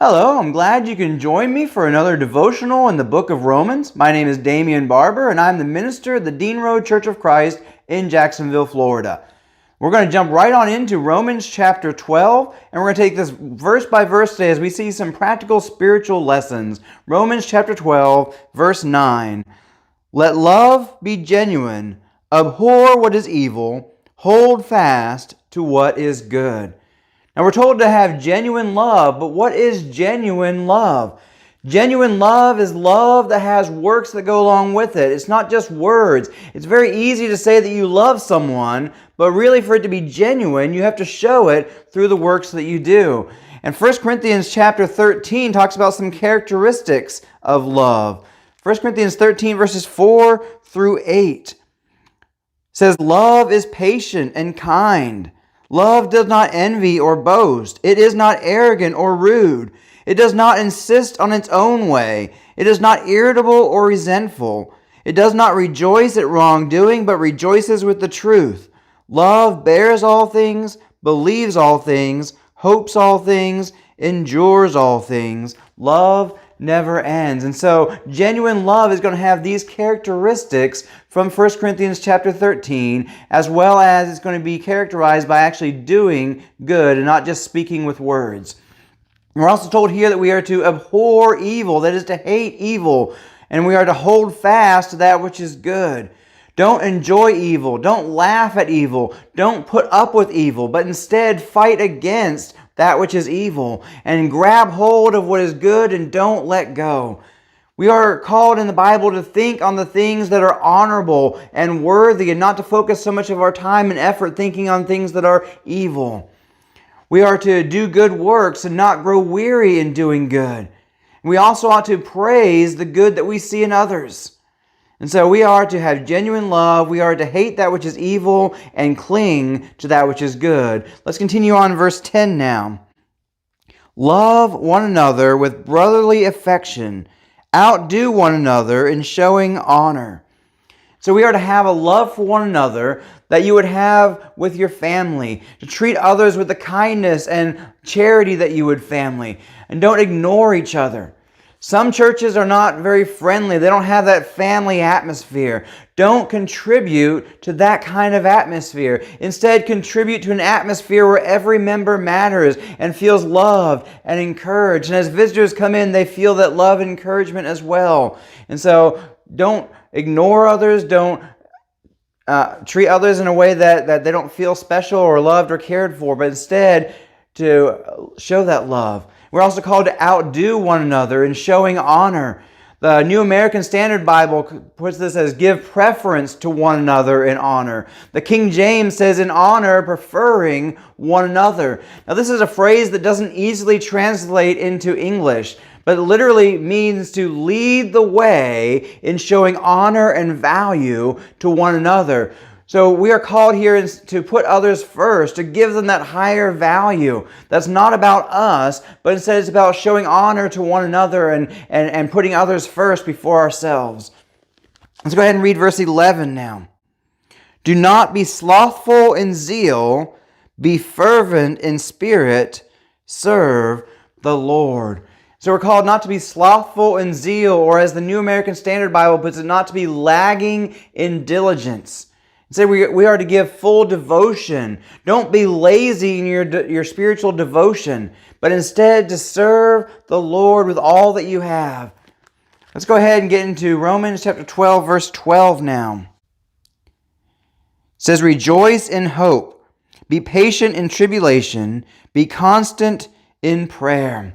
Hello, I'm glad you can join me for another devotional in the book of Romans. My name is Damian Barber, and I'm the minister of the Dean Road Church of Christ in Jacksonville, Florida. We're going to jump right on into Romans chapter 12, and we're going to take this verse by verse today as we see some practical spiritual lessons. Romans chapter 12, verse 9. Let love be genuine, abhor what is evil, hold fast to what is good. Now we're told to have genuine love, but what is genuine love? Genuine love is love that has works that go along with it. It's not just words. It's very easy to say that you love someone, but really for it to be genuine, you have to show it through the works that you do. And 1 Corinthians chapter 13 talks about some characteristics of love. 1 Corinthians 13 verses 4 through 8 says, "Love is patient and kind. Love does not envy or boast. It is not arrogant or rude. It does not insist on its own way. It is not irritable or resentful. It does not rejoice at wrongdoing, but rejoices with the truth. Love bears all things, believes all things, hopes all things, endures all things." Love never ends. And so genuine love is going to have these characteristics from 1 Corinthians chapter 13, as well as it's going to be characterized by actually doing good and not just speaking with words. We're also told here that we are to abhor evil, that is to hate evil, and we are to hold fast to that which is good. Don't enjoy evil. Don't laugh at evil. Don't put up with evil, but instead fight against that which is evil and grab hold of what is good and don't let go. We are called in the Bible to think on the things that are honorable and worthy and not to focus so much of our time and effort thinking on things that are evil. We are to do good works and not grow weary in doing good. We also ought to praise the good that we see in others. And so we are to have genuine love. We are to hate that which is evil and cling to that which is good. Let's continue on verse 10 now. Love one another with brotherly affection. Outdo one another in showing honor. So we are to have a love for one another that you would have with your family, to treat others with the kindness and charity that you would family, and don't ignore each other. Some churches are not very friendly. They don't have that family atmosphere. Don't contribute to that kind of atmosphere. Instead, contribute to an atmosphere where every member matters and feels loved and encouraged. And as visitors come in, they feel that love and encouragement as well. And so don't ignore others. Don't treat others in a way that they don't feel special or loved or cared for, but instead to show that love. We're also called to outdo one another in showing honor. The New American Standard Bible puts this as give preference to one another in honor. The King James says in honor, preferring one another. Now this is a phrase that doesn't easily translate into English, but it literally means to lead the way in showing honor and value to one another. So we are called here to put others first, to give them that higher value. That's not about us, but instead it's about showing honor to one another and putting others first before ourselves. Let's go ahead and read verse 11 now. Do not be slothful in zeal, be fervent in spirit, serve the Lord. So we're called not to be slothful in zeal, or as the New American Standard Bible puts it, not to be lagging in diligence. Say we are to give full devotion. Don't be lazy in your spiritual devotion, but instead to serve the Lord with all that you have. Let's go ahead and get into Romans chapter 12, verse 12 now. It says, "Rejoice in hope, be patient in tribulation, be constant in prayer."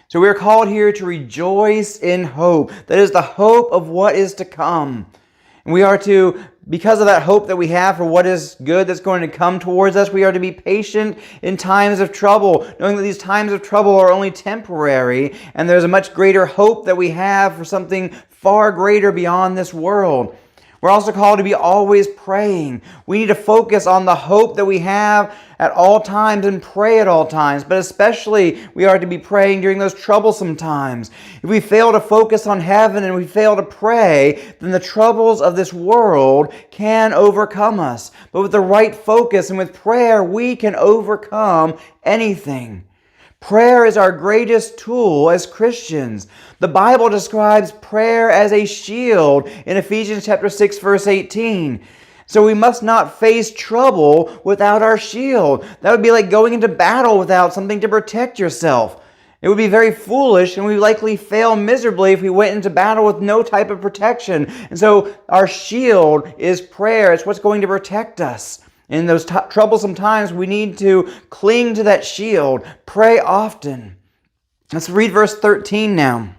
So we are called here to rejoice in hope. That is the hope of what is to come. And we are to, because of that hope that we have for what is good that's going to come towards us, we are to be patient in times of trouble, knowing that these times of trouble are only temporary, and there's a much greater hope that we have for something far greater beyond this world. We're also called to be always praying. We need to focus on the hope that we have at all times and pray at all times, but especially we are to be praying during those troublesome times. If we fail to focus on heaven and we fail to pray, then the troubles of this world can overcome us. But with the right focus and with prayer, we can overcome anything. Prayer is our greatest tool as Christians. The Bible describes prayer as a shield in Ephesians chapter 6, verse 18. So we must not face trouble without our shield. That would be like going into battle without something to protect yourself. It would be very foolish, and we would likely fail miserably if we went into battle with no type of protection. And so our shield is prayer. It's what's going to protect us. In those troublesome times, we need to cling to that shield. Pray often. Let's read verse 13 now.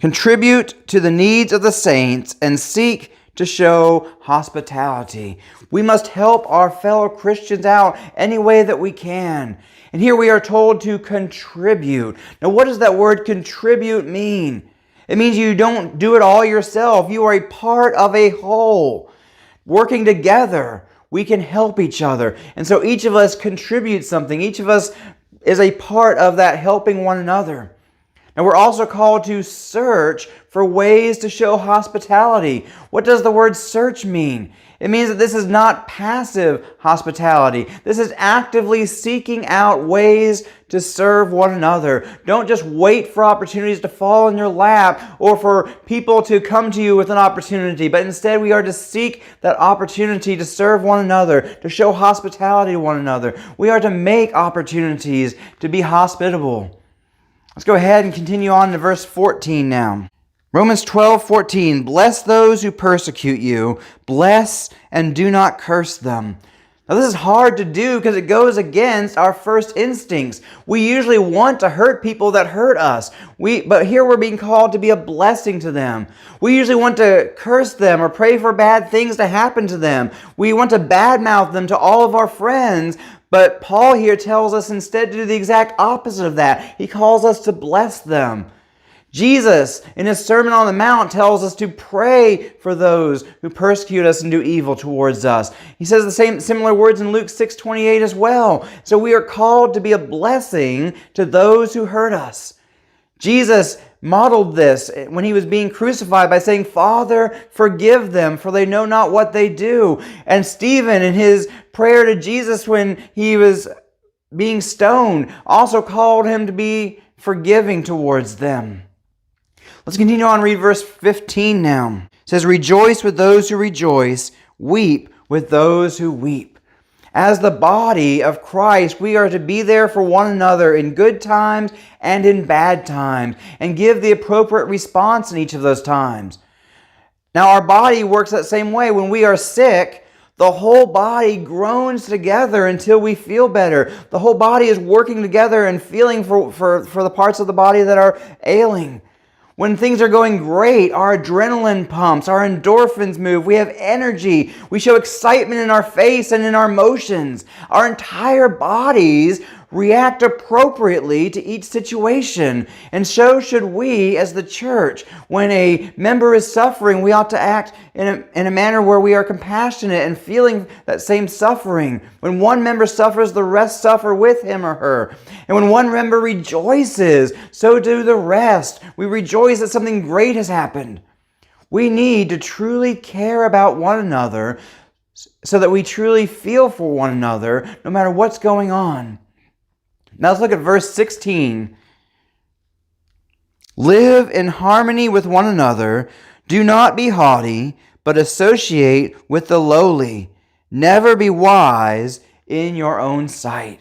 Contribute to the needs of the saints and seek to show hospitality. We must help our fellow Christians out any way that we can. And here we are told to contribute. Now, what does that word contribute mean? It means you don't do it all yourself. You are a part of a whole. Working together, we can help each other. And so each of us contributes something. Each of us is a part of that helping one another. And we're also called to search for ways to show hospitality. What does the word search mean? It means that this is not passive hospitality. This is actively seeking out ways to serve one another. Don't just wait for opportunities to fall in your lap or for people to come to you with an opportunity, but instead we are to seek that opportunity to serve one another, to show hospitality to one another. We are to make opportunities to be hospitable. Let's go ahead and continue on to verse 14 now. Romans 12:14, bless those who persecute you, bless and do not curse them. Now this is hard to do because it goes against our first instincts. We usually want to hurt people that hurt us. But here we're being called to be a blessing to them. We usually want to curse them or pray for bad things to happen to them. We want to badmouth them to all of our friends. But Paul here tells us instead to do the exact opposite of that. He calls us to bless them. Jesus, in his Sermon on the Mount, tells us to pray for those who persecute us and do evil towards us. He says the similar words in Luke 6:28 as well. So we are called to be a blessing to those who hurt us. Jesus modeled this when he was being crucified by saying, Father, forgive them, for they know not what they do. And Stephen, in his prayer to Jesus when he was being stoned, also called him to be forgiving towards them. Let's continue on and read verse 15 now. It says, rejoice with those who rejoice, weep with those who weep. As the body of Christ, we are to be there for one another in good times and in bad times, and give the appropriate response in each of those times. Now, our body works that same way. When we are sick, the whole body groans together until we feel better. The whole body is working together and feeling for the parts of the body that are ailing. When things are going great, our adrenaline pumps, our endorphins move, we have energy, we show excitement in our face and in our emotions. Our entire bodies react appropriately to each situation. And so should we as the church. When a member is suffering, we ought to act in a manner where we are compassionate and feeling that same suffering. When one member suffers, the rest suffer with him or her. And when one member rejoices, so do the rest. We rejoice that something great has happened. We need to truly care about one another so that we truly feel for one another no matter what's going on. Now let's look at verse 16. Live in harmony with one another. Do not be haughty, but associate with the lowly. Never be wise in your own sight.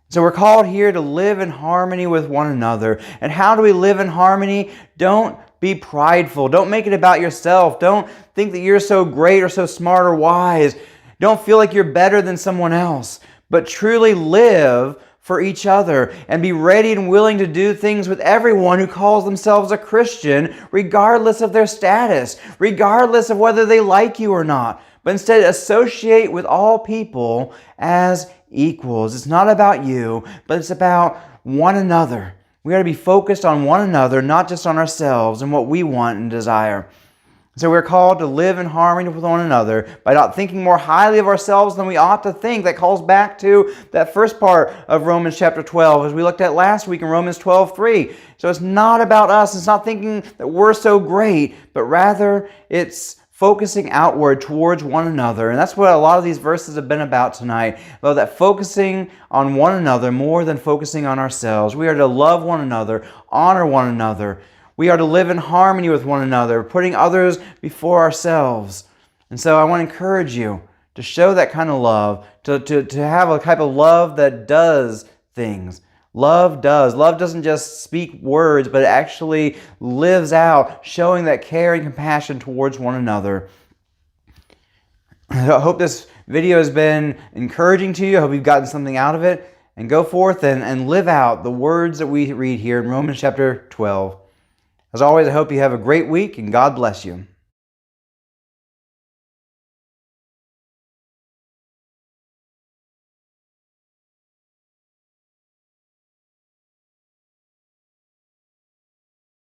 So we're called here to live in harmony with one another. And how do we live in harmony? Don't be prideful. Don't make it about yourself. Don't think that you're so great or so smart or wise. Don't feel like you're better than someone else. But truly live for each other and be ready and willing to do things with everyone who calls themselves a Christian, regardless of their status, regardless of whether they like you or not. But instead associate with all people as equals. It's not about you, but it's about one another. We got to be focused on one another, not just on ourselves and what we want and desire. So we're called to live in harmony with one another by not thinking more highly of ourselves than we ought to think. That calls back to that first part of Romans chapter 12, as we looked at last week in Romans 12:3. So it's not about us. It's not thinking that we're so great, but rather it's focusing outward towards one another. And that's what a lot of these verses have been about tonight, about that focusing on one another more than focusing on ourselves. We are to love one another, honor one another. We are to live in harmony with one another, putting others before ourselves. And so I want to encourage you to show that kind of love, to have a type of love that does things. Love does. Love doesn't just speak words, but it actually lives out, showing that care and compassion towards one another. I hope this video has been encouraging to you. I hope you've gotten something out of it. And go forth and live out the words that we read here in Romans chapter 12. As always, I hope you have a great week, and God bless you.